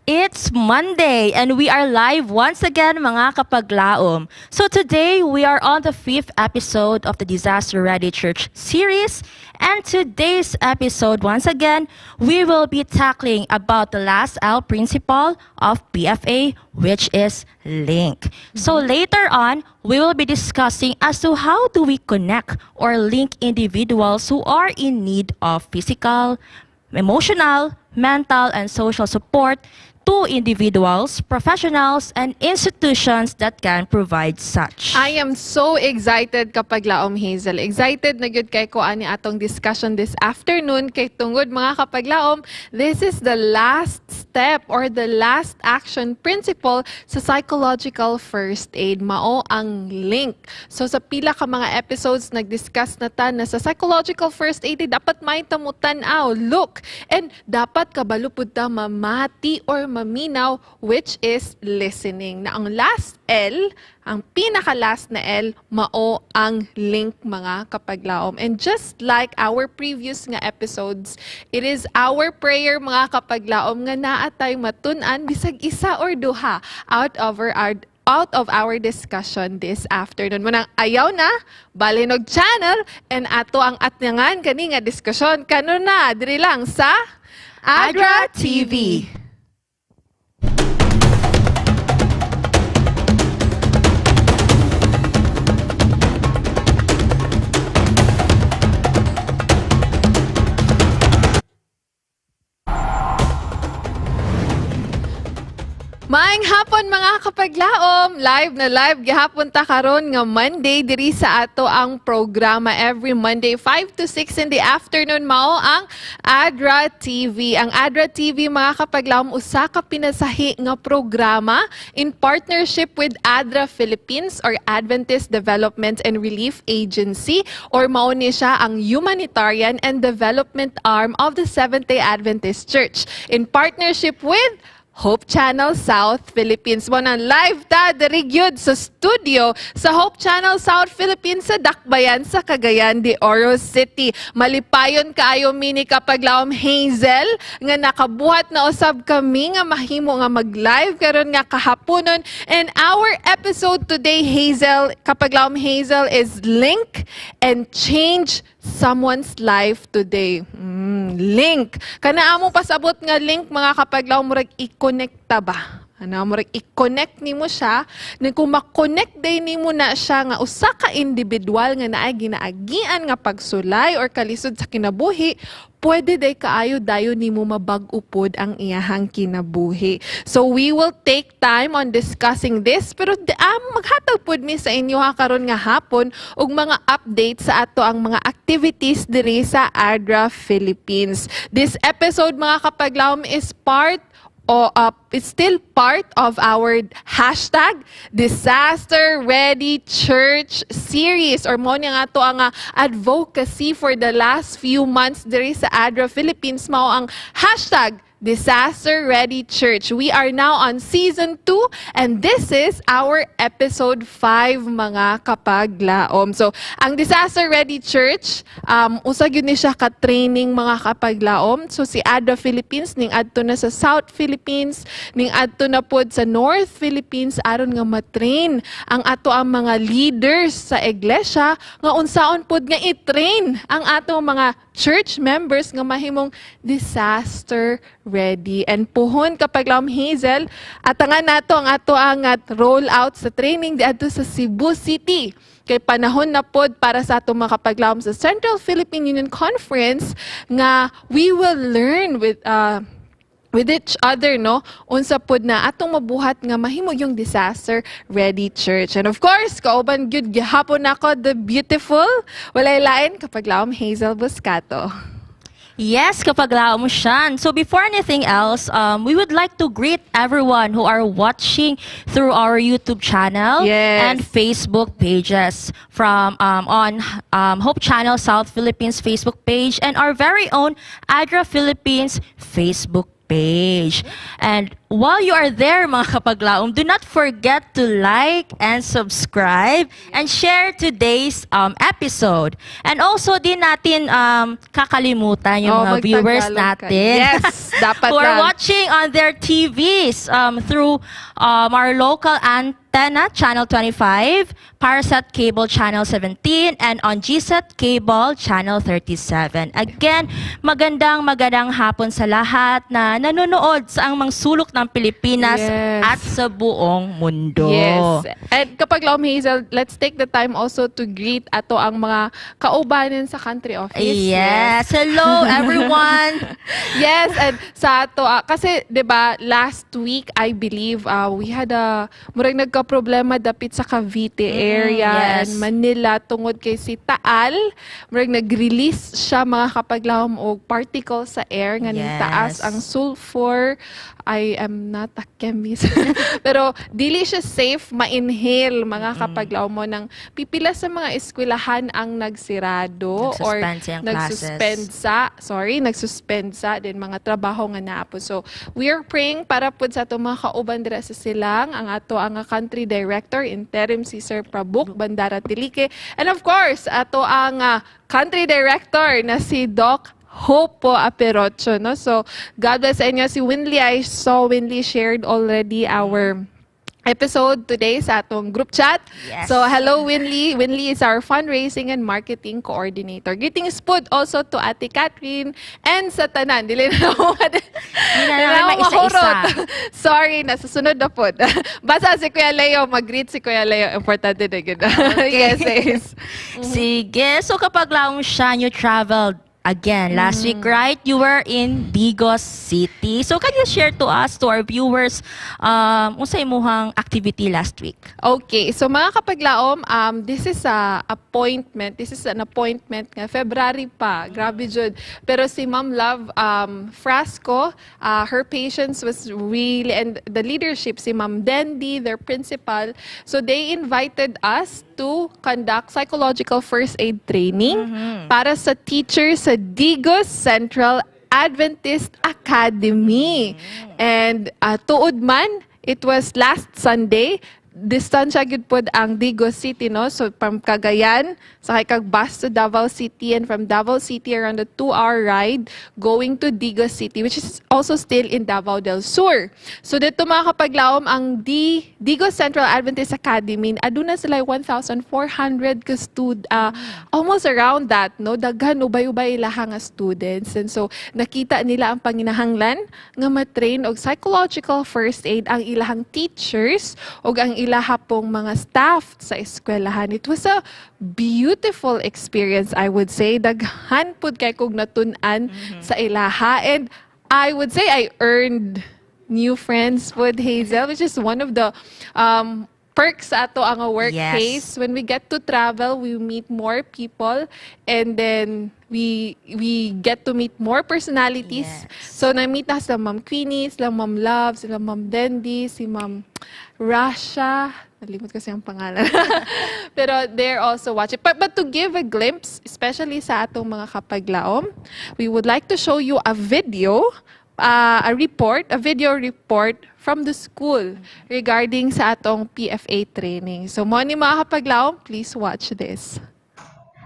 It's Monday and we are live once again mga kapaglaom. So today we are on the 5th episode of the Disaster Ready Church series, and today's episode once again we will be tackling about the last L principle of PFA, which is link. So later on we will be discussing as to how do we connect or link individuals who are in need of physical, emotional, mental, and social support to individuals, professionals, and institutions that can provide such. I am so excited kapag laom, Hazel. Excited na gyud kay ko ani atong discussion this afternoon kay tungod mga kapag laom, this is the last step or the last action principle sa psychological first aid, mao ang link. So sa pila ka mga episodes nag-discuss na ta na sa psychological first aid dapat may tamutan-aw, look, and dapat kabalo pud ta mamati or maminaw, which is listening. Na ang last L, ang pinaka-last na L, mao ang link mga kapaglaom. And just like our previous nga episodes, it is our prayer mga kapaglaom nga naatay matun-an bisag isa or duha out of our discussion this afternoon. Munang ayaw na, balinog channel, and ato ang atnyangan kani nga diskusyon. Kano na, diri lang sa ADRA TV. Maayong hapon mga kapaglaom, live na live gihapon ta karon nga Monday diri sa ato ang programa every Monday 5 to 6 in the afternoon, mao ang ADRA TV. Ang ADRA TV mga kapaglaom usa ka pinasahi nga programa in partnership with ADRA Philippines or Adventist Development and Relief Agency, or mao ni siya ang humanitarian and development arm of the Seventh-day Adventist Church in partnership with Hope Channel South Philippines. Mo nang live ta diri gyud sa studio sa Hope Channel South Philippines sa Dakbayan sa Cagayan de Oro City. Malipayon kaayo mini kapaglaom, Hazel, nga nakabuhat na usab kami nga mahimo nga mag-live karon nga kahaponon. And our episode today, Hazel, kapaglaom Hazel, is link and change someone's life today. Link. Kana amo pasabot nga link mga kapaglaom, murag i-connecta ba? Ano, murag i-connect nimo siya, na kung ma-connect day nimo na siya nga usa ka individual nga naay ginaagian nga pagsulay or kalisod sa kinabuhi, pwede day kaayo dayon nimo mabag-upod ang iyahang kinabuhi. So we will take time on discussing this, pero maghatag pud mi sa inyo ha karon nga hapon og mga updates sa ato ang mga activities diri sa ADRA Philippines. This episode mga kapaglaom is it's still part of our hashtag Disaster Ready Church series, or mo nga to ang advocacy for the last few months diri sa ADRA Philippines, mao ang hashtag Disaster Ready Church. We are now on season 2 and this is our episode 5 mga kapaglaom. So, ang Disaster Ready Church, usa gyud ni siya ka training mga kapaglaom. So si ADRA Philippines ning adto na sa South Philippines, ning adto na pod sa North Philippines aron nga matrain ang ato ang mga leaders sa iglesia nga unsaon pod nga i-train ang ato mga church members nga mahimong disaster ready. And puhon kapaglaom, Hazel, atangan nato ang ato ang roll out sa training di adto sa Cebu City. Kay panahon na pod para sa ato mga kapaglaom sa Central Philippine Union Conference nga we will learn with each other, no? Unsa pod na atong mabuhat nga mahimo yung disaster ready church. And of course, kauban gyud gihapon nako the beautiful, walay lain kapaglaom, Hazel Buscato. Yes, kapaglaom siyan. So before anything else, we would like to greet everyone who are watching through our YouTube channel and Facebook pages from on Hope Channel South Philippines Facebook page and our very own ADRA Philippines Facebook page. And while you are there, mga kapaglaom, do not forget to like and subscribe and share today's episode. And also, di natin kakalimutan yung mga viewers magtagalog ka. natin. Yes, dapat who are lang. watching on their TVs through our local antenna, Channel 25, Parasat Cable Channel 17, and on GSAT Cable Channel 37. Again, magandang hapon sa lahat na nanonood sa ang mga sulok ng Pilipinas Yes. at sa buong mundo. Yes. And kapag Laom Hazel, let's take the time also to greet ato ang mga kaubanan sa country office. Yes. Hello, everyone. Yes, and sa ato, kasi 'di ba last week I believe we had murag nagka-problema dapit sa Cavite area yes. and Manila tungod kay si Taal, murag nag-release siya mga kapaglahom og particles sa air nga Yes. taas ang sulfur. I am not a chemist. Pero dili siya safe ma-inhale mga kapaglaw mo ng pipila sa mga eskwelahan ang nagsirado or nagsuspend sa din mga trabaho nga naapo. So we are praying para pud sa ato mga kauban dira sa silang ang ato ang country director interim si Sir Prabuk Bandara Tilike, and of course ato ang country director na si Doc Hope po Aperocho, no? So, God bless sa inyo. Si Winley, I saw Winley shared already our episode today sa atong group chat. Yes. So, hello Winley. Winley is our fundraising and marketing coordinator. Greetings po also to Ate Catherine and sa tanan. Dili na ako isa-isa. Sorry, nasusunod na po. Basta si Kuya Leo, mag-greet si Kuya Leo. Importante na yun. Okay. Yes. Sige. So kapag laong siya, you traveled again last week, right? You were in Digos City. So can you share to us, to our viewers, unsay imong activity last week? Okay, so mga kapaglaom, this is an appointment nga February pa. Grabe jud. Pero si Ma'am Love Frasco, her patience was really, and the leadership, si Ma'am Dendi, their principal, so they invited us to conduct psychological first aid training para sa teachers sa Digos Central Adventist Academy. And tuod man, it was last Sunday. Distansya gid pod ang Digos City, no? So from Cagayan, sakay kag bus to Davao City, and from Davao City around a 2-hour ride going to Digos City, which is also still in Davao del Sur. So dito mga kapaglaom ang Digos Central Adventist Academy, aduna sila 1,400 ka almost around that, no? Daghan ubay-ubay ilang nga students, and so nakita nila ang panginahanglan nga matrain og psychological first aid ang ilahang teachers og ang ilaha pong mga staff sa eskwelahan. It was a beautiful experience, I would say. Daghan pud kay kog natun-an sa ilaha, and I would say I earned new friends with Hazel, which is one of the perks ato ang workplace. Yes. When we get to travel, we meet more people, and then we get to meet more personalities. Yes. So na-meet na sila Ma'am Queenie, sila Ma'am Love, sila Ma'am Dendi, si Ma'am Rasha. Nalimot kasi ang pangalan. Pero they're also watching. But to give a glimpse, especially sa atong mga kapaglaom, we would like to show you a video, a video report from the school regarding sa atong PFA training. So mo ni mga kapaglaom, please watch this.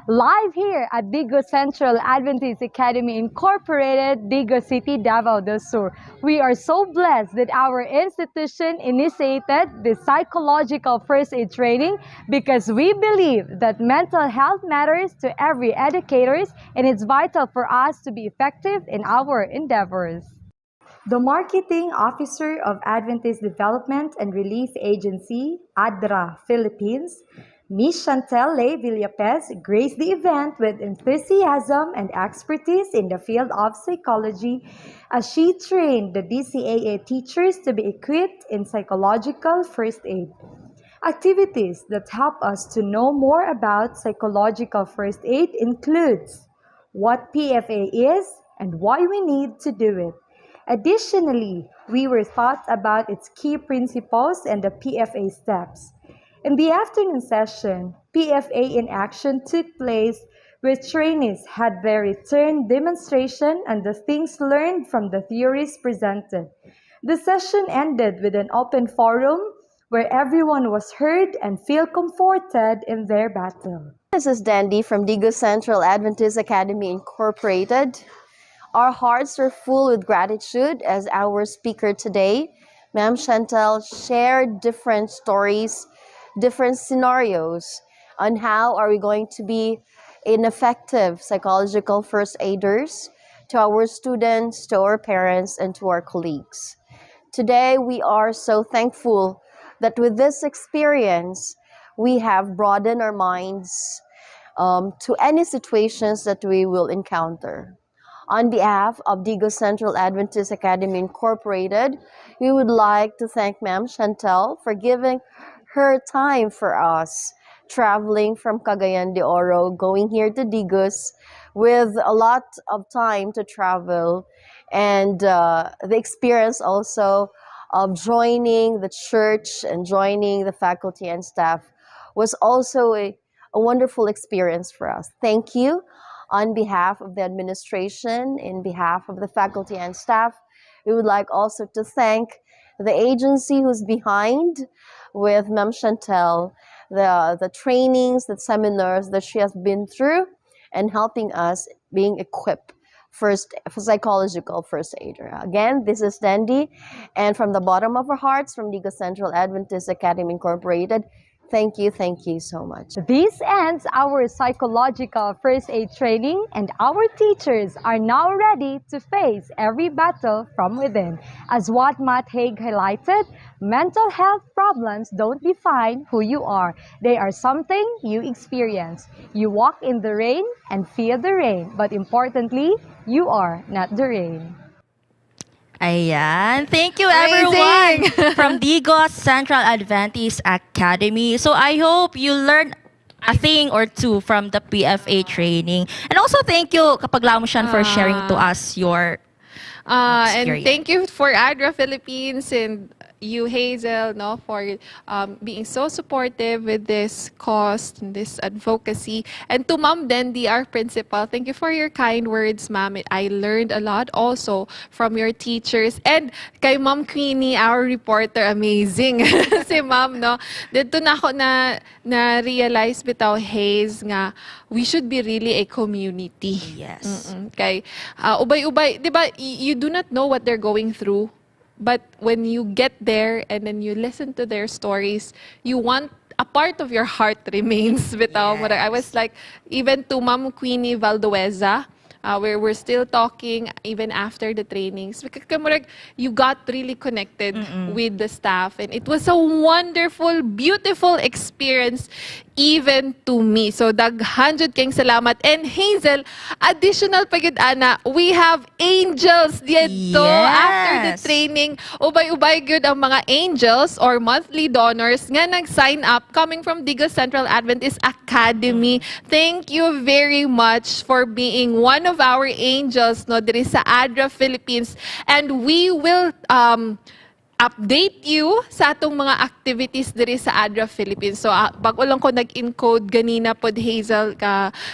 Live here at Digos Central Adventist Academy Incorporated, Digos City, Davao del Sur. We are so blessed that our institution initiated the psychological first aid training because we believe that mental health matters to every educators, and it's vital for us to be effective in our endeavors. The Marketing Officer of Adventist Development and Relief Agency, ADRA, Philippines, Ms. Chantelle Villapez, graced the event with enthusiasm and expertise in the field of psychology as she trained the DCAA teachers to be equipped in psychological first aid. Activities that help us to know more about psychological first aid includes what PFA is and why we need to do it. Additionally, we were taught about its key principles and the PFA steps. In the afternoon session, PFA in action took place where trainees had their return demonstration on the things learned from the theories presented. The session ended with an open forum where everyone was heard and feel comforted in their battle. This is Dandy from Digo Central Adventist Academy Incorporated. Our hearts are full with gratitude as our speaker today, Ma'am Chantel, shared different stories, different scenarios on how are we going to be ineffective psychological first aiders to our students, to our parents, and to our colleagues. Today, we are so thankful that with this experience, we have broadened our minds to any situations that we will encounter. On behalf of Digo Central Adventist Academy Incorporated, we would like to thank Ma'am Chantel for giving her time for us, traveling from Cagayan de Oro, going here to Digos with a lot of time to travel, and the experience also of joining the church and joining the faculty and staff was also a wonderful experience for us. Thank you. On behalf of the administration, in behalf of the faculty and staff, we would like also to thank the agency who's behind with Ma'am Chantel, the trainings, the seminars that she has been through and helping us being equipped for psychological first aider. Again, this is Dandy, and from the bottom of our hearts, from Digo Central Adventist Academy Incorporated, thank you so much. This ends our psychological first aid training, and our teachers are now ready to face every battle from within. As what Matt Haig highlighted, mental health problems don't define who you are. They are something you experience. You walk in the rain and feel the rain, but importantly, you are not the rain. Ayan. Thank you, Amazing. everyone, from Digo Central Adventist Academy. So I hope you learned a thing or two from the PFA training. And also thank you, Kapaglamusyan, for sharing to us your And experience. thank you for ADRA Philippines and you, Hazel, no, for being so supportive with this cause, and this advocacy. And to Ma'am Dendi, our principal, thank you for your kind words, ma'am. I learned a lot also from your teachers. And kay Ma'am Queenie, our reporter, amazing. Si Ma'am, no, dito na ako na-realize bitaw, Haze, nga, we should be really a community. Yes. Okay. Ubay-ubay, di ba, you do not know what they're going through. But when you get there and then you listen to their stories, you want a part of your heart remains. Bitaw, Yes. I was like, even to Ma'am Queenie Valdueza, we're still talking even after the trainings. Because you got really connected with the staff. And it was a wonderful, beautiful experience even to me. So, daghanjud kayong salamat. And Hazel, additional pa gyud ana, we have angels dito after the Yes. training. Ubay-ubay gyud ang mga angels or monthly donors nga nag-sign up coming from Digo Central Adventist Academy. Thank you very much for being one of our angels no diri sa ADRA Philippines, and we will update you sa atong mga activities diri sa ADRA Philippines. So, bago lang ko nag-encode ganina pod, Hazel,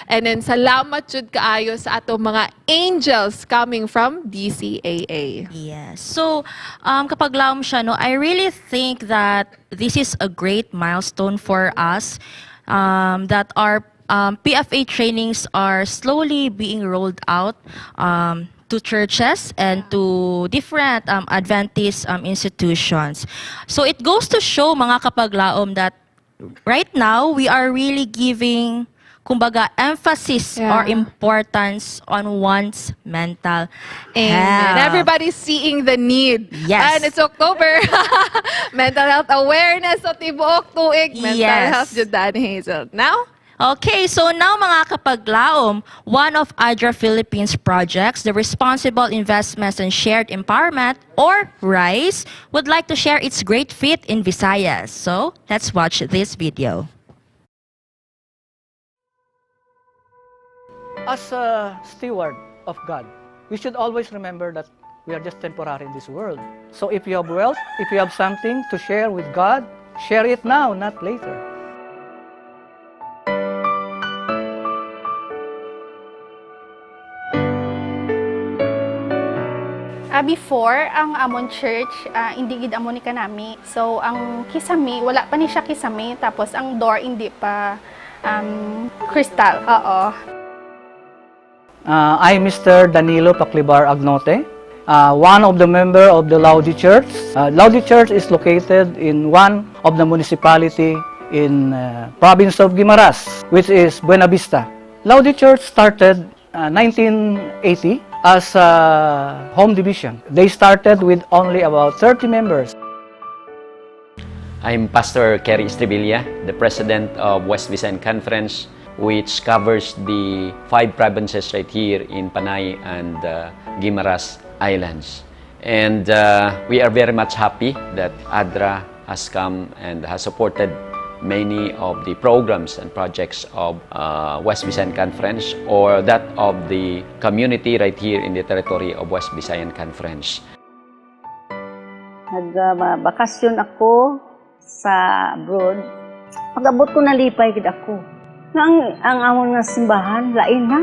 and then salamat jud kaayo sa atong mga angels coming from DCAA. Yes. So, kapag laom siya, no, I really think that this is a great milestone for us, that our PFA trainings are slowly being rolled out to churches and to different Adventist institutions. So it goes to show, mga kapaglaom, that right now we are really giving, kumbaga, emphasis or importance on one's mental And health. everybody's seeing the need. Yes. And it's October. Mental health awareness o tibuok tuig. Mental Yes. health jud dan, Hazel. Now, Okay, so now, mga kapaglaom, one of ADRA Philippines projects, the Responsible Investments and Shared Empowerment, or RISE, would like to share its great feat in Visayas. So let's watch this video. As a steward of God, we should always remember that we are just temporary in this world. So if you have wealth, if you have something to share with God, share it now, not later. before, ang amon church, hindi gid amon ni kanami. So, ang kisame, wala pa ni siya kisame. Tapos, ang door, hindi pa crystal. Oo. I'm Mr. Danilo Paclibar Agnote, one of the member of the Laudi Church. Laudi Church is located in one of the municipality in province of Guimaras, which is Buena Vista. Laudi Church started 1980 as a home division. They started with only about 30 members. I'm Pastor Kerry Estrevilla, the President of West Visayan Conference, which covers the 5 provinces right here in Panay and Guimaras Islands. And we are very much happy that ADRA has come and has supported many of the programs and projects of West Visayan Conference or that of the community right here in the territory of West Visayan Conference. Nagbakasyon ako sa abroad. Pag-abot ko nalipay gid ako. Ang amon nga simbahan lain na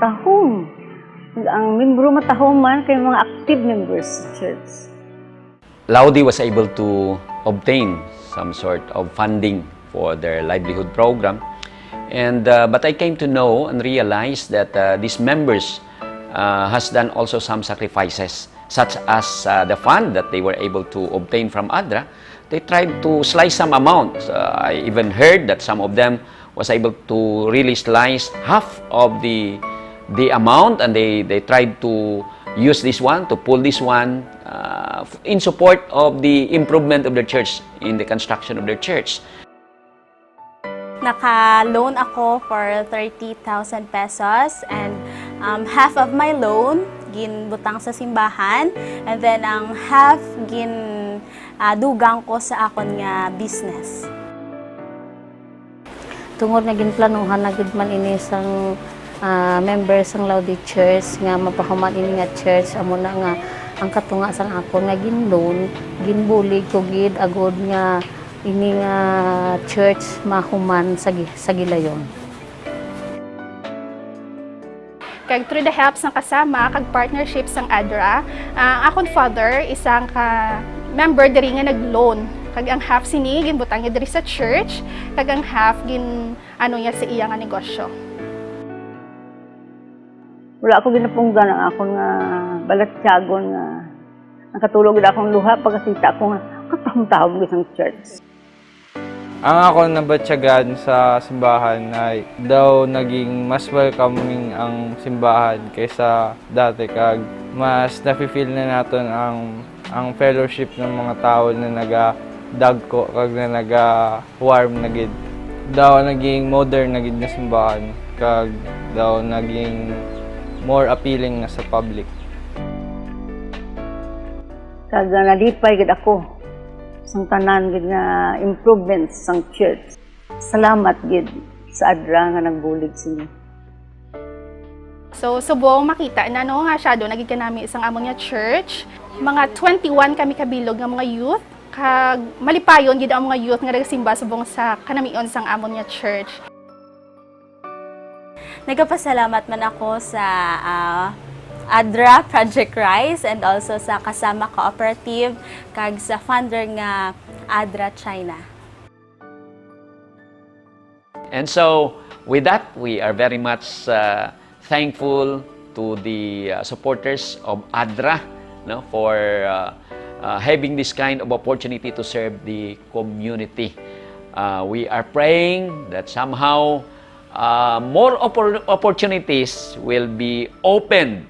tahom. Ang membro matahom man kay mga active members sa church. Laudi was able to obtain some sort of funding for their livelihood program, and but I came to know and realize that these members has done also some sacrifices, such as the fund that they were able to obtain from ADRA. They tried to slice some amount. I even heard that some of them was able to really slice half of the amount, and they tried to use this one, to pull this one in support of the improvement of their church, in the construction of their church. Naka-loan ako for 30,000 pesos, and half of my loan ginbutang sa simbahan, and then ang half dugang ko sa akon nga business. Tungod nga ginplanuhan na gid man ini sang members sang Laudi Church nga mapahuman ini nga church amo na nga ang katunga sang akon nga ginloan, ginbulig ko gid agod nga ini nga church mahuman sa gilayon. Kag through the help sang kasama, kag partnership sang ADRA, akon father isang ka member diri nga nag-loan. Kag ang half sini ginbutang niya diri sa church, kag ang half niya sa iya nga negosyo. Wala ako ginapunggan ang akon nga balatyagon nga nakatulog gid akong luha pagkasita ko nga katahom-tahom gid sang church. Ang ako nabatyagan sa simbahan ay daw naging mas welcoming ang simbahan kaysa dati, kag mas nafe-feel na naton ang fellowship ng mga tao na naga-dagko kag na naga-warm na gid. Daw naging modern na gid na simbahan, kag daw naging more appealing na sa public. Kag nalipay gid ako sang tanan gid nga improvements sang church. Salamat gid sa ADRA nga nagbulig sini. So subong makita na nga shadow naging kanami isang amon nga church. Mga 21 kami kabilog nga mga youth. Kag malipayon gid ang mga youth nga nagsimba subong sa kanamion sang amon nga church. Nagapasalamat man ako sa ADRA Project Rise and also sa Kasama Cooperative kag sa funder nga ADRA China. And so, with that, we are very much thankful to the supporters of ADRA, for having this kind of opportunity to serve the community. We are praying that somehow more opportunities will be opened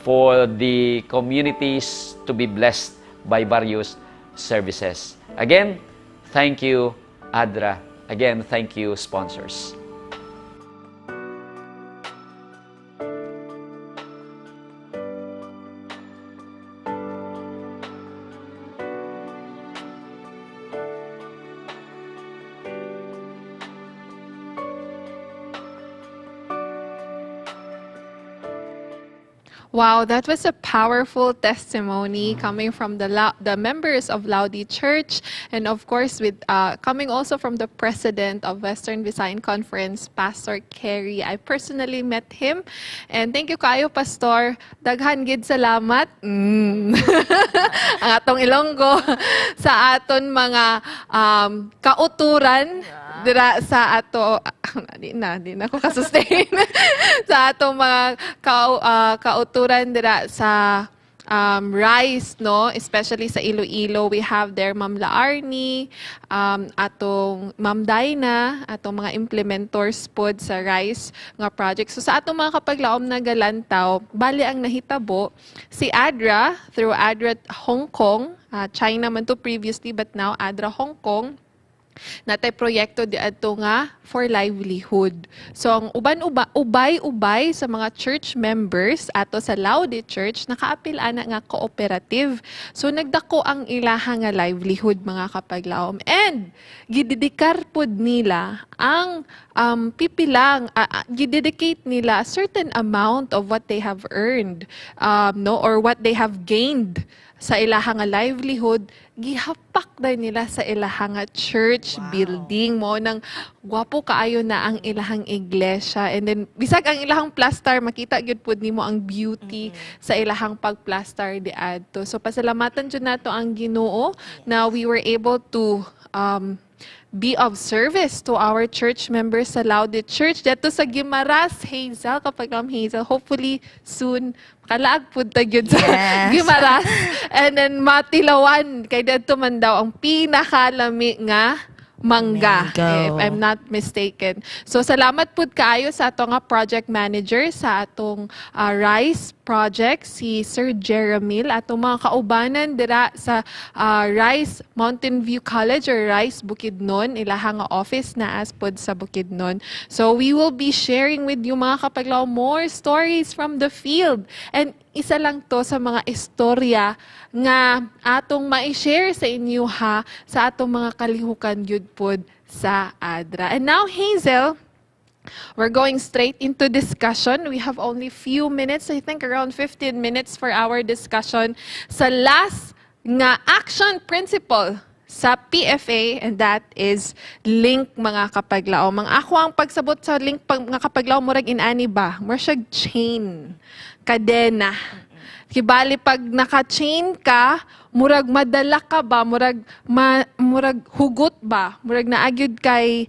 for the communities to be blessed by various services. Again, thank you, ADRA. Again, thank you, sponsors. Wow, that was a powerful testimony coming from the members of Laudi Church, and of course with coming also from the president of Western Visayan Conference, Pastor Kerry. I personally met him, and thank you kayo, Pastor. Daghan gid salamat. Ang atong Ilonggo sa aton mga kauturan dira sa ato di na ko ka-sustain sa atong mga kauturan dira sa rice, no, especially sa Iloilo. We have there Ma'am Laarni, atong Ma'am Dina, atong mga implementors pod sa rice nga project. So sa atong mga kapaglaom na galantaw, bali ang nahitabo si ADRA through ADRA Hong Kong, China man to previously but now ADRA Hong Kong, natay proyekto di adto nga for livelihood. So ang ubay-ubay sa mga church members ato sa Laudi Church nakaapil ana nga cooperative. So nagdako ang ilaha nga livelihood mga kapaglaom, and gidedikar pod nila ang pipilang gidedicate nila a certain amount of what they have earned, no, or what they have gained sa ilahang nga livelihood, gihapak na nila sa ilahang nga church building mo nang gwapo kaayo na ang ilahang iglesia, and then bisag ang ilahang plaster makita gyud pud nimo ang beauty sa ilahang pagplaster di adto. So pasalamatan jud nato ang Ginoo na we were able to be of service to our church members sa Laudi Church dito sa Guimaras, Hazel, kapag Hazel, hopefully soon makalaag pud ta gyud sa Guimaras, and then Matilawan kay dito man daw ang pinakalami nga mangga, if I'm not mistaken. So salamat pud kaayo sa ato nga project manager sa atong rice project, si Sir Jeremil, atong mga kaubanan dira sa Rice Mountain View College or Rice Bukidnon, ilaha nga office na as pod sa Bukidnon. So we will be sharing with you mga kapaglaw more stories from the field, and isa lang to sa mga istorya nga atong ma-share sa inyo ha sa atong mga kalihukan gyud pod sa ADRA. And now, Hazel, we're going straight into discussion. We have only few minutes, I think around 15 minutes for our discussion sa last nga action principle sa PFA, and that is link mga kapaglaom. Ang ako ang pagsabot sa link mga kapaglaom, murag inani ba? Murag siya chain, kadena. Kibali pag naka-chain ka, murag madala ka ba? Murag hugot ba? Murag naagyod kay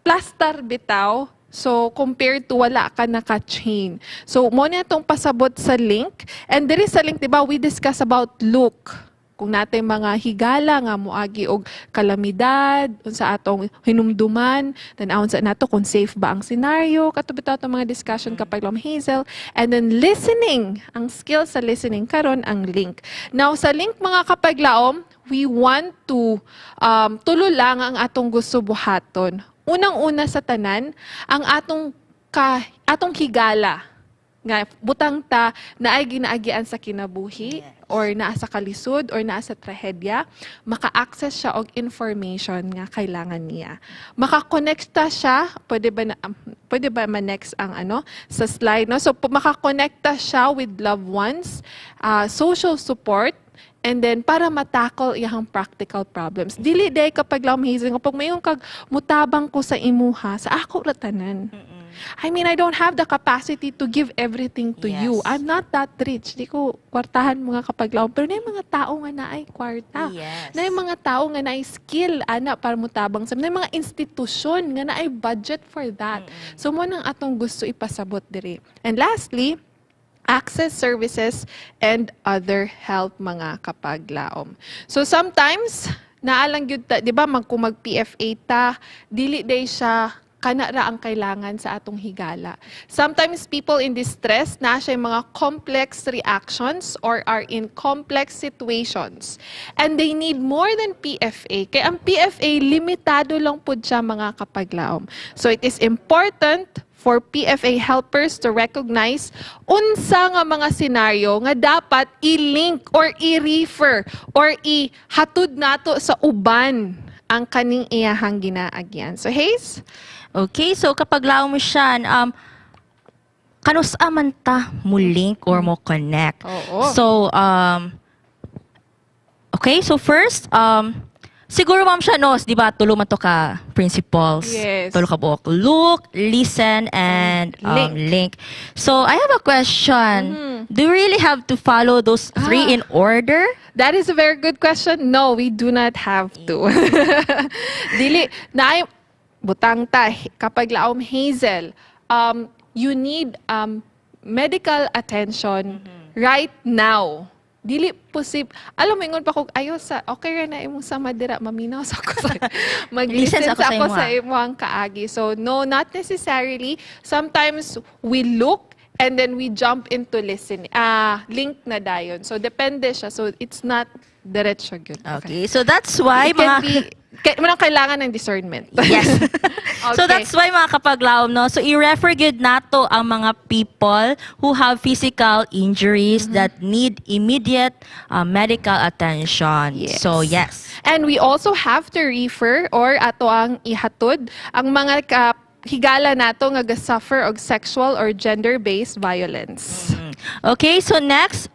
plaster bitaw. So, compared to wala ka naka-chain. So, mo na itong pasabot sa link. And there is a link, diba, we discuss about look. Kung natin mga higala nga moagi og kalamidad sa atong hinumduman, tan-awon sa nato kung safe ba ang scenario, katubito atong mga discussion kapag Hazel, and then listening, ang skill sa listening karon ang link. Now sa link mga kapaglaom, we want to tulo lang ang atong gusto buhaton. Unang-una sa tanan, ang atong higala nga butang ta na ay ginaagian sa kinabuhi, or naa sa kalisod, or naa sa trahedya, maka-access siya og information nga kailangan niya. Makakonekta siya, pwede ba ma-next ang sa slide, no? So makakonekta siya with loved ones, social support, and then para matakol iyang practical problems. Dili day kapag Hazel, kapag mayong kag mutabang ko sa imuha, sa ako ratanan. I mean, I don't have the capacity to give everything to you. I'm not that rich. Di ko kwartahan mga kapaglaw. Pero na yung mga tao nga na ay kwarta. Na yung mga tao nga na ay skill, para mutabang sa. Na yung mga institusyon nga na ay budget for that. So, mo nang atong gusto ipasabot diri. And lastly, access services and other help mga kapaglaom. So, sometimes, naalang yun, di ba, kung mag-PFA ta, dili day siya kana ra ang kailangan sa atong higala. Sometimes people in distress na siya mga complex reactions or are in complex situations. And they need more than PFA. Kaya ang PFA, limitado lang po siya mga kapaglaom. So it is important for PFA helpers to recognize unsa nga mga senaryo nga dapat i-link or i-refer or i-hatud nato sa uban ang kaning iyahang ginaagyan. So, Hayes? Okay, so kapag lao mo siya, kanusa man ta mo link or mo connect. Oo. So, okay, so first, siguro ma'am siya nos, di ba, tulo man to ka principles. Yes. Tulo ka buok. Look, listen, and link. So, I have a question. Do you really have to follow those three in order? That is a very good question. No, we do not have to. Dili, na butang ta, kapag laom Hazel, you need medical attention right now. Dili posib. Alam mo ingon pa kog ayo sa okay ra na imong sa madira maminaw sa ako sa mag-listen Listen sa ako imo, sa imong kaagi. So no, not necessarily. Sometimes we look and then we jump into listen. Link na dayon. So depende siya. So it's not diretso gyud. Okay, so that's why It can mga... be kailangan ng discernment. Yes. So Okay. that's why mga kapaglaom, no? So i-refer good nato ang mga people who have physical injuries that need immediate medical attention. Yes. So yes. And we also have to refer or ato ang ihatod ang mga higala nato nga ga-suffer og sexual or gender-based violence. Okay, so next,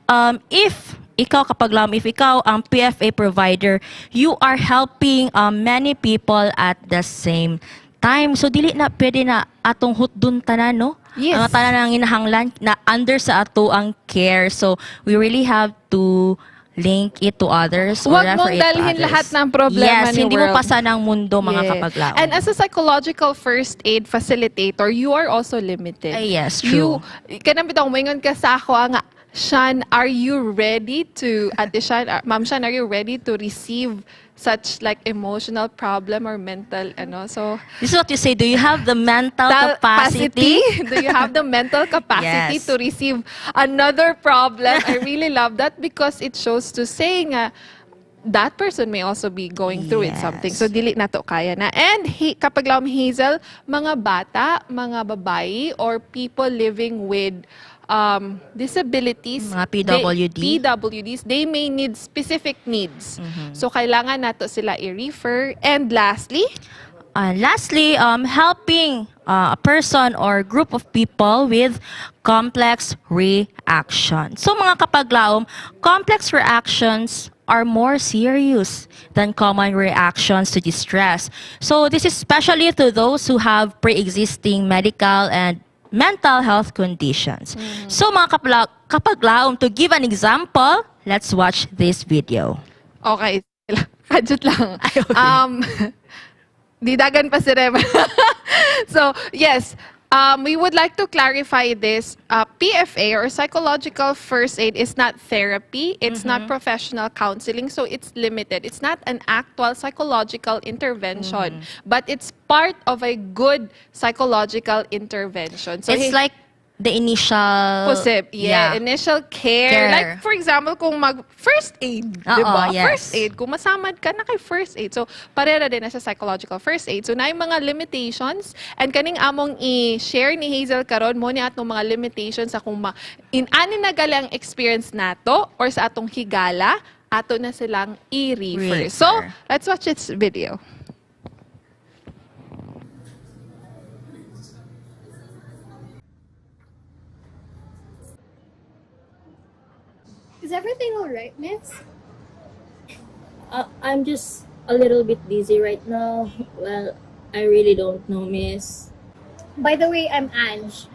if ikaw kapaglaom, if ikaw ang PFA provider, you are helping many people at the same time. So dili na pwede na atong hutdon tanan, no? Yes. Ang tanan ang inahanglan na under sa ato ang care. So we really have to link it to others or Huwag refer mong it to dalhin others. lahat ng problema yes, ni hindi mo world. pasa ng mundo mga Yeah. kapaglaom. And as a psychological first aid facilitator, you are also limited. Ay, yes, true. Kanang bitong moingon ka sa ako nga, Shan, are you ready to, Ate Shan, Ma'am Shan, are you ready to receive such like emotional problem or mental, So, This is what you say, do you have the mental capacity? Do you have the mental capacity Yes. to receive another problem? I really love that because it shows to say nga, that person may also be going through it something. Yes. So, dili na to kaya na. And kapag lang Hazel, mga bata, mga babae, or people living with disabilities, Mga PWD. PWDs, they may need specific needs. So, kailangan nato sila i-refer. And lastly, helping a person or group of people with complex reactions. So mga kapaglaom, complex reactions are more serious than common reactions to distress. So this is especially to those who have pre-existing medical and mental health conditions. So mga kapaglaom, to give an example, let's watch this video. okay, kadjut lang. Ay, okay. Didagan pa si Rem. So, yes, we would like to clarify this. PFA or psychological first aid is not therapy. It's not professional counseling. So, it's limited. It's not an actual psychological intervention. But it's part of a good psychological intervention. So, It's like the initial... initial care. Like, for example, kung first aid, Oo, di ba? yes. First aid, kung masamad ka na kay first aid. So, parera din na sa psychological first aid. So, na yung mga limitations, and kaning among i-share ni Hazel karon mo ni atong mga limitations sa kung ani na galang experience nato or sa atong higala, ato na silang i-refer. So, let's watch this video. Is everything all right, miss? I'm just a little bit dizzy right now. Well, I really don't know, miss. By the way, I'm Ange.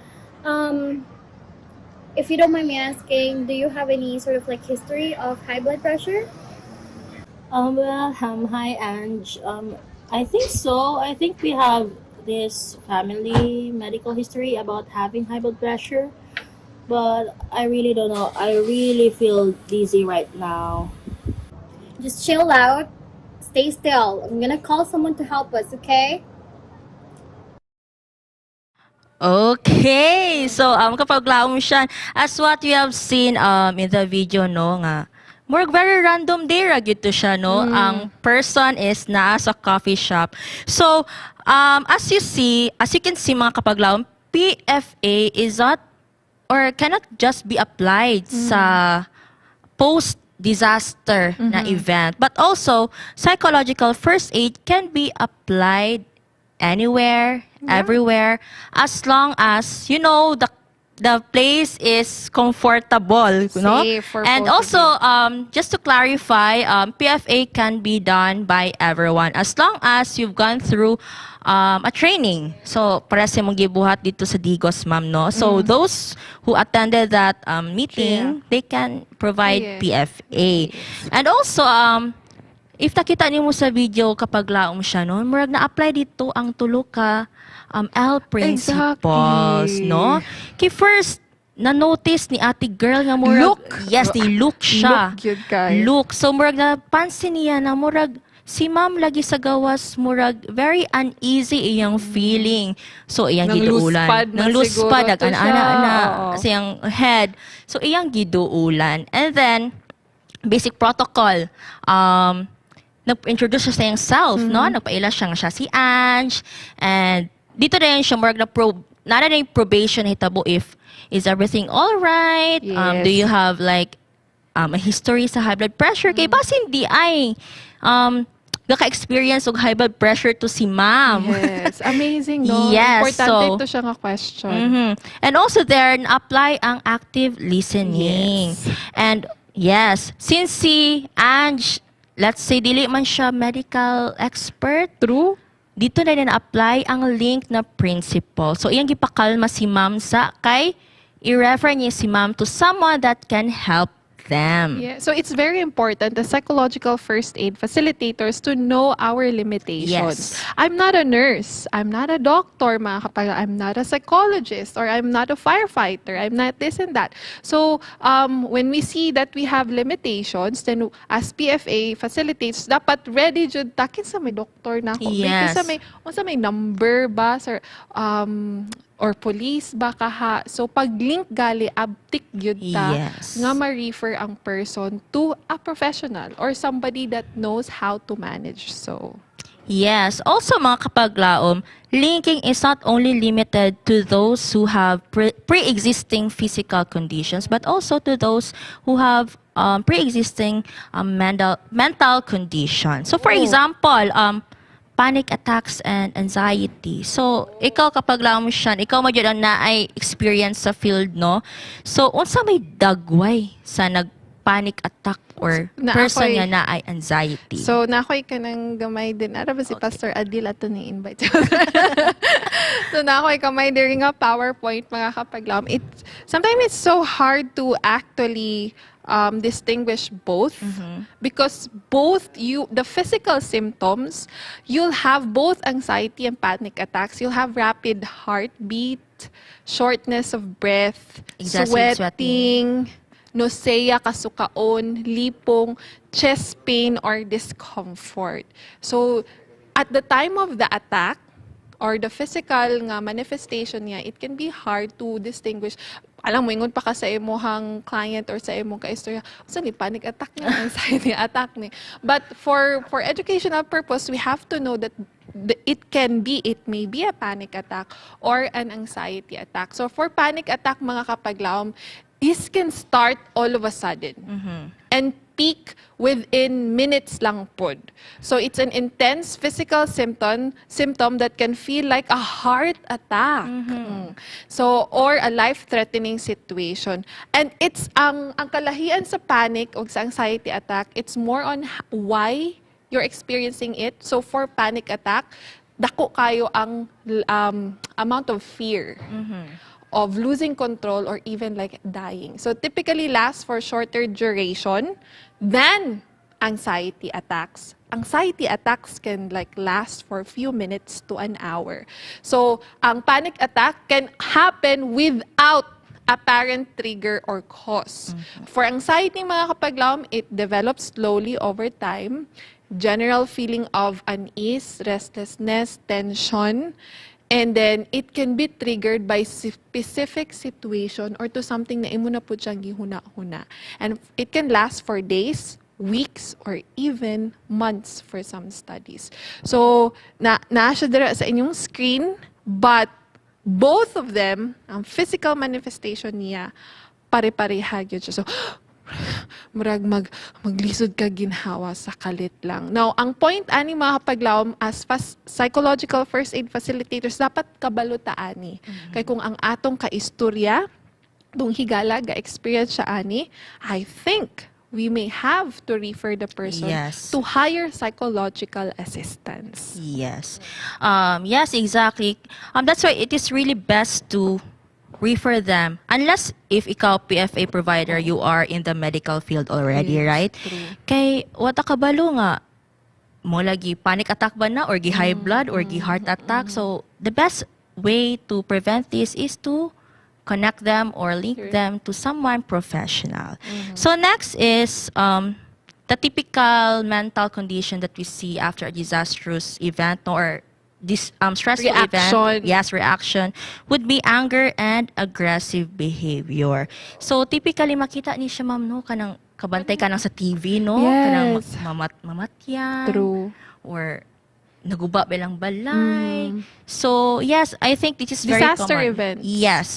If you don't mind me asking, do you have any sort of like history of high blood pressure? Hi, Ange. I think so. I think we have this family medical history about having high blood pressure. But I really don't know. I really feel dizzy right now. Just chill out. Stay still. I'm gonna call someone to help us, okay? Okay. So, kapaglaom siya, as what we have seen in the video, no, nga, more very random day ra gyud to siya, no? Ang person is naa sa coffee shop. So, as you can see mga kapaglaom, PFA is not or cannot just be applied sa post-disaster na event. But also, psychological first aid can be applied anywhere, everywhere, as long as, you know, the place is comfortable, no? Safe for And both of also, just to clarify, PFA can be done by everyone as long as you've gone through a training. So, para sa mong gibuhat dito sa Digos, ma'am, no? So, those who attended that meeting, they can provide PFA. And also, if nakita niyo mo sa video kapag laom siya, no? Murag na-apply dito ang tulo ka L principles, no? Kay first, na-notice ni ate girl nga murag... Look! Yes, ni look siya. Look yun, guys. Look. So, murag napansin niya na murag si ma'am lagi sa gawas, murag very uneasy iyang feeling. So, iyang giduulan. Nang luspad, ana-ana sa iyang head. So, iyang giduulan. And then, basic protocol. Nag-introduce siya sa iyang self, no? Nagpaila siya si Ange. And dito rin siya, murag na rin probation hitabo if is everything all right? Do you have like a history sa high blood pressure? Kay bas hindi ay naka-experience og high blood pressure to si ma'am. Yes, amazing, no? Yes, Importante ito siya nga question. And also there, na-apply ang active listening. And yes, since si Ange, let's say, dili man siya medical expert. True. Dito na na-apply ang link na principle. So, iyang gipakalma si ma'am sa kay i-refer niya si ma'am to someone that can help them. Yeah. So, it's very important, the psychological first aid facilitators, to know our limitations. Yes. I'm not a nurse. I'm not a doctor, mga kapag. I'm not a psychologist, or I'm not a firefighter. I'm not this and that. So, when we see that we have limitations, then as PFA facilitators, dapat ready jud takin sa may doktor na ako. Yes. Sa may number ba, sir, or police ba kaha. So, pag-link gali, abtik yun ta, Yes. nga ma-refer ang person to a professional or somebody that knows how to manage. So, Yes. Also, mga kapaglaom, linking is not only limited to those who have pre-existing physical conditions, but also to those who have pre-existing mental conditions. So, for example, panic attacks and anxiety. So, ikaw kapag lang mo siya, ikaw mo dyan na ay experience sa field, no? So, unsa may dagway sa nag-panic attack or person nga na ay anxiety? So, nakoy ka ng gamay din. Ara ba si Pastor Adil ato ni invite? So, nakoy kamay during a PowerPoint, mga kapaglam. Sometimes it's so hard to actually distinguish both because both the physical symptoms, you'll have both anxiety and panic attacks. You'll have rapid heartbeat, shortness of breath, sweating, nausea, kasukaon, lipong, chest pain, or discomfort. So, at the time of the attack, or the physical nga manifestation niya, it can be hard to distinguish. Alam mo, ingon pa ka sa imuhang client or sa imong ka-istorya, saan ni panic attack niya, anxiety attack niya. But for educational purpose, we have to know that it may be a panic attack or an anxiety attack. So for panic attack, mga kapaglaom, this can start all of a sudden and peak within minutes lang pod. So it's an intense physical symptom that can feel like a heart attack. So or a life-threatening situation. And it's ang kalahian sa panic o sa anxiety attack, it's more on why you're experiencing it. So for panic attack, dako kayo ang amount of fear. Of losing control or even like dying. So typically lasts for shorter duration than anxiety attacks. Anxiety attacks can like last for a few minutes to an hour. So ang panic attack can happen without apparent trigger or cause. For anxiety, mga kapaglaom, it develops slowly over time. General feeling of unease, restlessness, tension. And then, it can be triggered by specific situation or to something na imo na po siyang gihuna-huna. And it can last for days, weeks, or even months for some studies. So, siya dira sa inyong screen, but both of them, ang physical manifestation niya, pare-pareha yun siya. So, murag maglisod ka ginhawa sa kalit lang. Now, ang point ani mga kapaglaom as psychological first aid facilitators, dapat kabalo ta ani. Kay kung ang atong kaistorya dong higala ga experience siya ani, I think we may have to refer the person Yes. to higher psychological assistance. Yes. Yes, exactly. That's why it is really best to refer them. Unless if ikaw PFA provider, you are in the medical field already, Yes, right? true. Kay wata kabalo nga mo lagi panic attack ba na or gi high blood or gi heart attack. So the best way to prevent this is to connect them or link them to someone professional. So next is the typical mental condition that we see after a disastrous event or this stressful Reaction. event. Yes, reaction would be anger and aggressive behavior. So typically makita ni siya ma'am no kanang kabantay ka nang sa TV no kanang Yes. mamatyan True. or naguba belang balay. So yes, I think this is very Disaster common. events. Yes.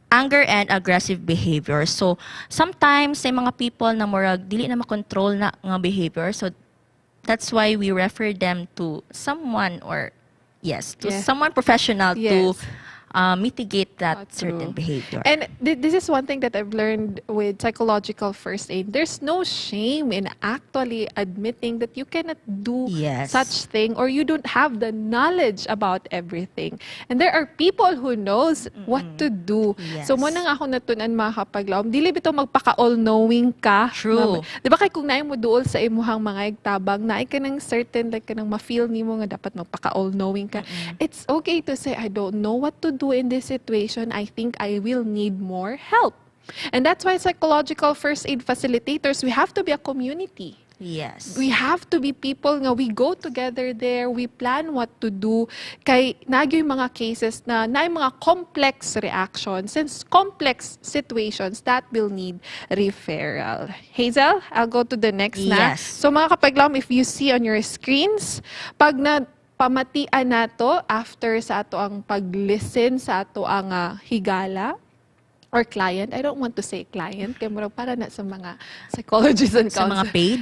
Anger and aggressive behavior. So sometimes say mga people na murag dili na makontrol na nga behavior. So that's why we refer them to someone or someone professional to Yes. Mitigate that True. certain behavior. And this is one thing that I've learned with psychological first aid. There's no shame in actually admitting that you cannot do Yes. such thing or you don't have the knowledge about everything. And there are people who knows what to do. Yes. So mo nang ako natunan mga kapaglaom, dili bitaw magpaka all-knowing ka. True. Di ba kay kung naay mo duol sa imuhang mga igtabang, naay ka ng certain like ka nang ma-feel nimo nga dapat magpaka all-knowing ka. It's okay to say I don't know what to do in this situation. I think I will need more help. And that's why psychological first aid facilitators, we have to be a community. Yes. We have to be people nga we go together there, we plan what to do. Kay nagyo yung mga cases na mga complex reactions and complex situations that will need referral. Hazel, I'll go to the next na. Yes. So mga kapaglam, if you see on your screens, pag na pamatian nato after sa ato ang pag-listen sa ato ang higala or client. I don't want to say client kaya murag para na sa mga psychologists and Sa mga counselors. paid.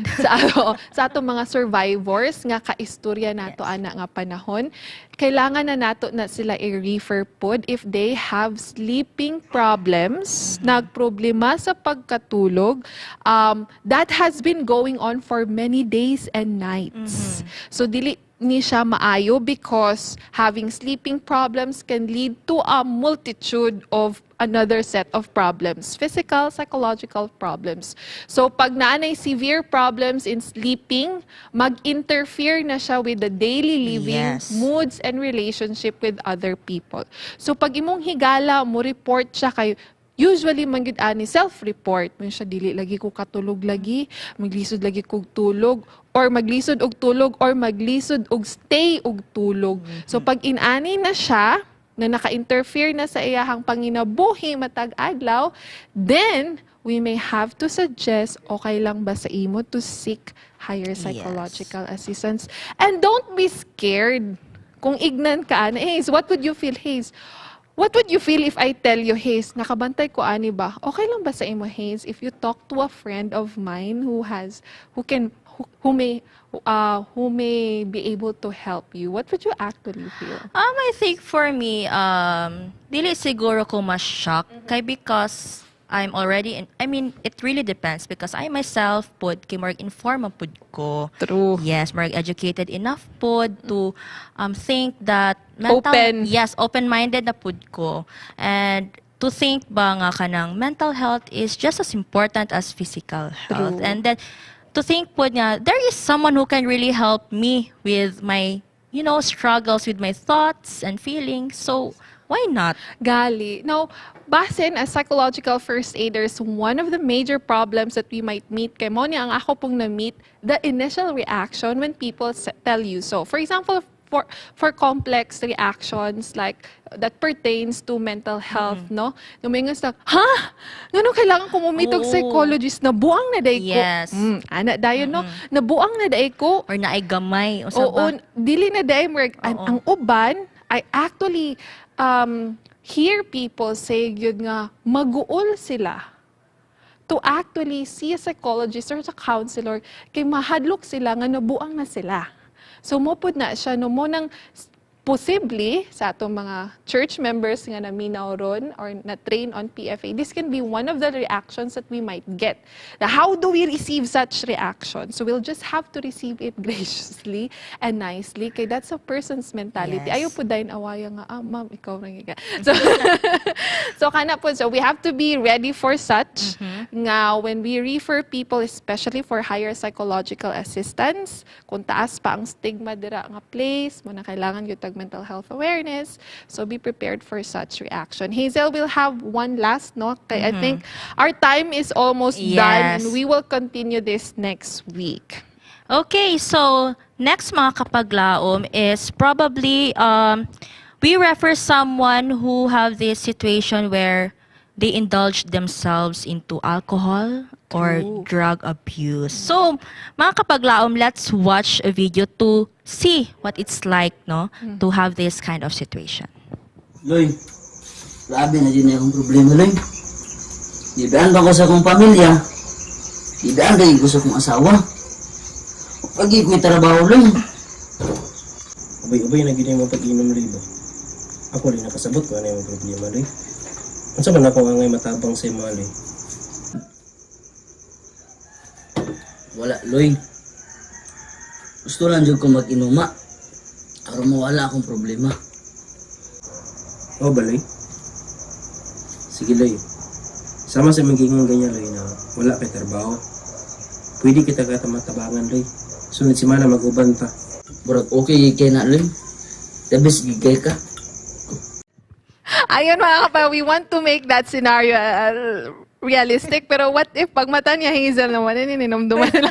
sa ato mga survivors nga kaistorya nato ana nga panahon, kailangan na nato na sila i-refer pod if they have sleeping problems, nagproblema sa pagkatulog, that has been going on for many days and nights. So dili ni siya maayo because having sleeping problems can lead to a multitude of another set of problems, physical, psychological problems. So pag naanay severe problems in sleeping, mag-interfere na siya with the daily living, Yes. moods, and relationship with other people. So pag imong higala, mo report siya kayo, usually man gyud ani self-report man siya dili lagi ko katulog lagi, maglisod lagi kog tulog or maglisod og tulog or maglisod og stay og tulog. So pag inani na siya na naka-interfere na sa iyahang panginabuhi matag adlaw, then we may have to suggest okay lang ba sa imo to seek higher psychological assistance. And don't be scared kung ignan ka ana. Hayes, what would you feel, Hayes? What would you feel if I tell you, Hayes, nakabantay ko ani ba? Okay lang ba sa imo, Hayes, if you talk to a friend of mine who may be able to help you? What would you actually feel? I think for me, dili siguro ko ma-shock kay because I'm already it really depends because I myself pod kay marag inform pod ko. True. Yes, marag educated enough pod to think that mental open-minded na pod ko and to think ba nga kanang mental health is just as important as physical health. True. And then to think po niya, there is someone who can really help me with my, struggles with my thoughts and feelings. So, why not? Gali. Now, basin as psychological first aiders, one of the major problems that we might meet, kay mo niya ang ako pong na-meet, the initial reaction when people tell you so. For example, for complex reactions like that pertains to mental health, no? Lumingon sa, Ngano kailangan ko mumitog psychologist na buang na day ko? Yes. Ana dayon, no? Nabuang na day ko. Or naay gamay. O Oo, dili na day mo. Ang uban, I actually hear people say yun nga, maguol sila to actually see a psychologist or a counselor kay mahadlok sila nga nabuang na sila. So, mopod na siya, no, mo nang possibly sa atong mga church members nga naminaw ron or na-train on PFA, this can be one of the reactions that we might get. Now, how do we receive such reaction? So we'll just have to receive it graciously and nicely. Kaya that's a person's mentality. Yes. Ayaw po dahil awaya nga, ma'am, ikaw na nga. So, so kana po, so we have to be ready for such. Nga, when we refer people, especially for higher psychological assistance, kung taas pa ang stigma dira nga place, mo na kailangan yung mental health awareness. So be prepared for such reaction. Hazel will have one last, no? I think our time is almost done, and we will continue this next week. Okay, so next mga kapaglaom is probably we refer someone who have this situation where they indulge themselves into alcohol or drug abuse. So, mga kapaglaom, let's watch a video to see what it's like, no, to have this kind of situation. Loy, grabe na din akong problema, Loy. Ibaan ba ko sa akong pamilya? Ibaan rin ko sa akong asawa? Pag-ibig may trabaho, Loy. Ubay-ubay na gina yung pag-inom, Loy ba? Ako rin nakasabot ko ano yung problema, Loy. Ano sa man ako nga ngay matabang sa mga, Loy? Wala, Loy. Gusto lang dyan ko mag-inuma. Aron mawala akong problema. O ba, Loy? Sige, Loy. Sama sa magiging ganyan, Loy, na wala kay trabaho. Pwede kita katamatabangan, Loy. Sunod si Mana mag-uban ta. Burag okay kay na, Loy. Dabis gigay ka. Ayun mga kapag, we want to make that scenario realistic, pero what if pag mata niya Hazel naman, ininomduman nila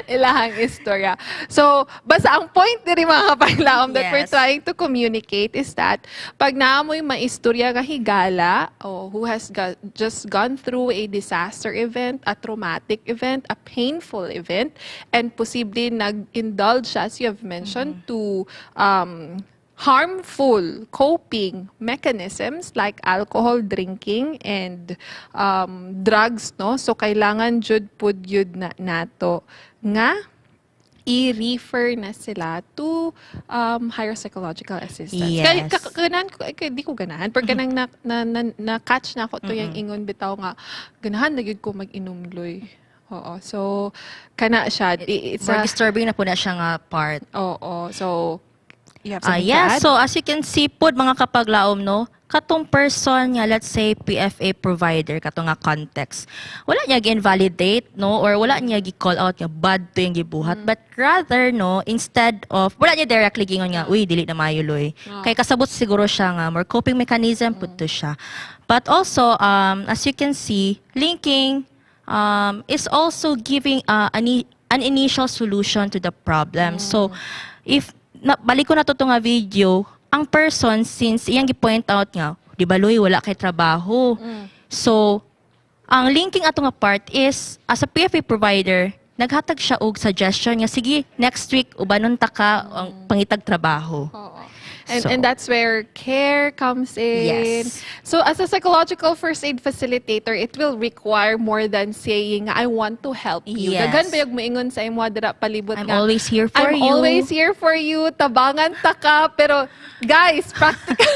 ilahang istorya. So, basta ang point din mga kapaglaom that we're trying to communicate is that pag naamoy maistorya nga higala o who has just gone through a disaster event, a traumatic event, a painful event, and posibleng nag-indulge, as you have mentioned, to harmful coping mechanisms like alcohol drinking and drugs, no? So kailangan jud pud yun na nato nga i-refer na sila to higher psychological assistance. Yes. Di ko ganahan. Pero ganang na-catch na ako to yung ingon bitaw nga, ganahan na yun ko mag-inom, Loy. Oo. So, kana siya. It's more disturbing na po na siya nga part. Oo. So, you have something to add? So as you can see po mga kapaglaom, no, katong person nga, let's say PFA provider, katong nga context, wala niya gi-invalidate, no, or wala niya gi-call out nga bad to yung gibuhat, but rather, no, instead of, wala niya directly gingon nga, uy, dili na mayuloy. Kay kasabot siguro siya nga, more coping mechanism po to siya. But also, as you can see, linking is also giving an initial solution to the problem. So, if balik ko na to nga video, ang person, since iyang gi-point out nga, di ba, Loy, wala kay trabaho. So, ang linking ato nga part is, as a PFA provider, naghatag siya og suggestion nga, sige, next week, ubanon ta ka ang pangitag trabaho. And that's where care comes in. Yes. So as a psychological first aid facilitator, it will require more than saying, I want to help you. Yes. Daghan ba yung moingon sa imo dira palibot I'm nga, always here for I'm you. always here for you. Tabangan ta ka. Pero guys, practical.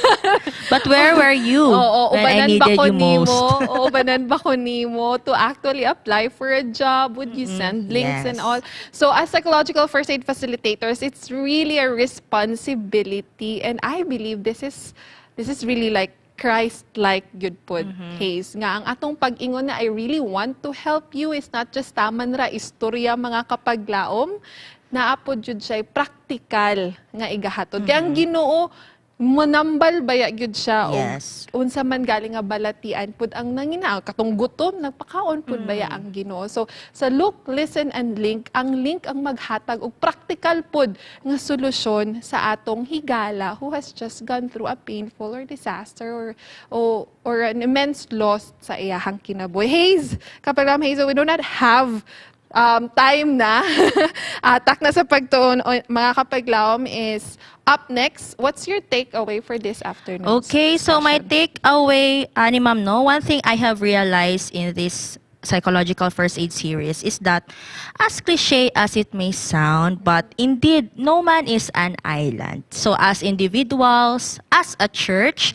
But where were you when I needed you most? Ubanan ba ko nimo to actually apply for a job? Would you send links and all? So as psychological first aid facilitators, it's really a responsibility. And I believe this is really like Christ-like good pod, Haze. Nga ang atong pag-ingon na I really want to help you is not just taman ra istorya mga kapaglaom, naapod jud siya practical nga igahatod. Kaya ang Ginoo manambal baya gyud siya o unsa man galing nga balatian pud ang nangina katong gutom nagpakaon pud baya ang Ginoo. So sa look, listen and link, ang link ang maghatag og practical pud nga solusyon sa atong higala who has just gone through a painful or disaster or an immense loss sa iyahang kinabuhi. Haze, kapag Haze, we do not have time na. Takna sa Pagtuon, mga kapaglaom is up next. What's your takeaway for this afternoon? Okay, so my takeaway, ni ma'am, no, one thing I have realized in this psychological first aid series is that, as cliche as it may sound, but indeed, no man is an island. So as individuals, as a church,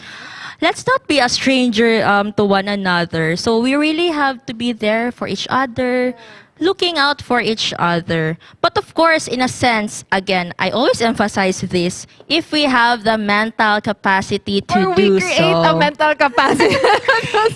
let's not be a stranger to one another. So we really have to be there for each other, looking out for each other. But of course, in a sense, again, I always emphasize this, if we have the mental capacity to do so. Or we create a mental capacity.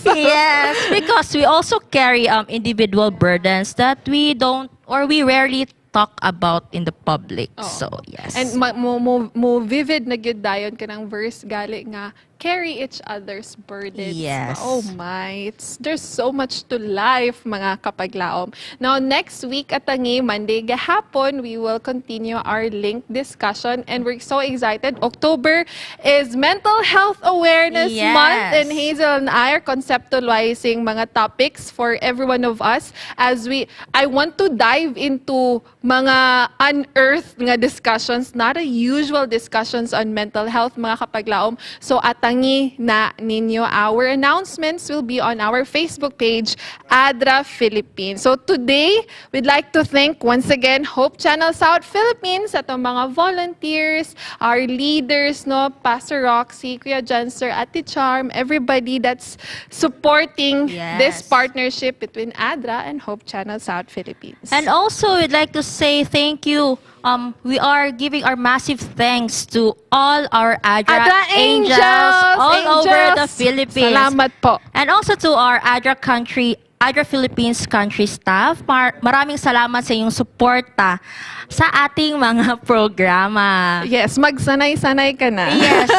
Yes, because we also carry individual burdens that we don't or we rarely talk about in the public. So, yes. And mo vivid na gyud dayon kanang verse gali nga carry each other's burdens. Yes. Oh my. There's so much to life, mga kapaglaom. Now, next week at tangi, Monday gahapon, we will continue our link discussion and we're so excited. October is Mental Health Awareness Month and Hazel and I are conceptualizing mga topics for every one of us as I want to dive into mga unearthed nga discussions, not a usual discussions on mental health, mga kapaglaom. So, atangi na ninyo. Our announcements will be on our Facebook page, ADRA Philippines. So, today, we'd like to thank once again Hope Channel South Philippines, atong mga volunteers, our leaders, no, Pastor Roxy, Kuya Janser, Ate Charm, everybody that's supporting this partnership between ADRA and Hope Channel South Philippines. And also, we'd like to say thank you. We are giving our massive thanks to all our ADRA angels all over the Philippines. Salamat po. And also to our ADRA Philippines country staff. Maraming salamat sa inyong suporta sa ating mga programa. Yes, magsanay-sanay ka na. Yes.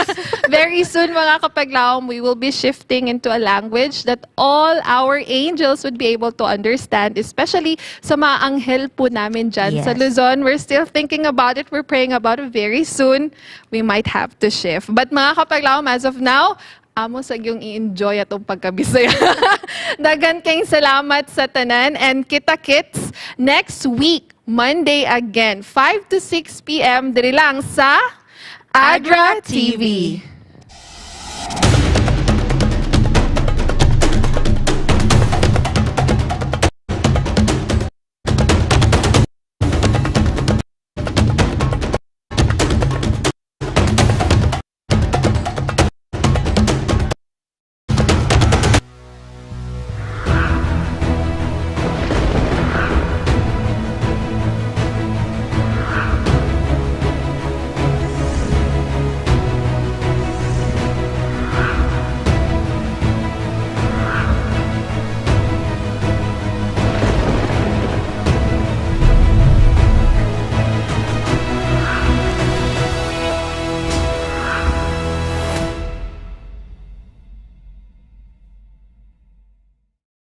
Very soon, mga kapaglaom, we will be shifting into a language that all our angels would be able to understand, especially sa mga anghel po namin dyan sa Luzon. We're still thinking about it. We're praying about it. Very soon, we might have to shift. But mga kapaglaom, as of now, amo sa yung i-enjoy atong pagkabisaya. Dagan kayong salamat sa tanan and kita-kits next week, Monday again, 5 to 6 p.m. diri lang sa ADRA TV.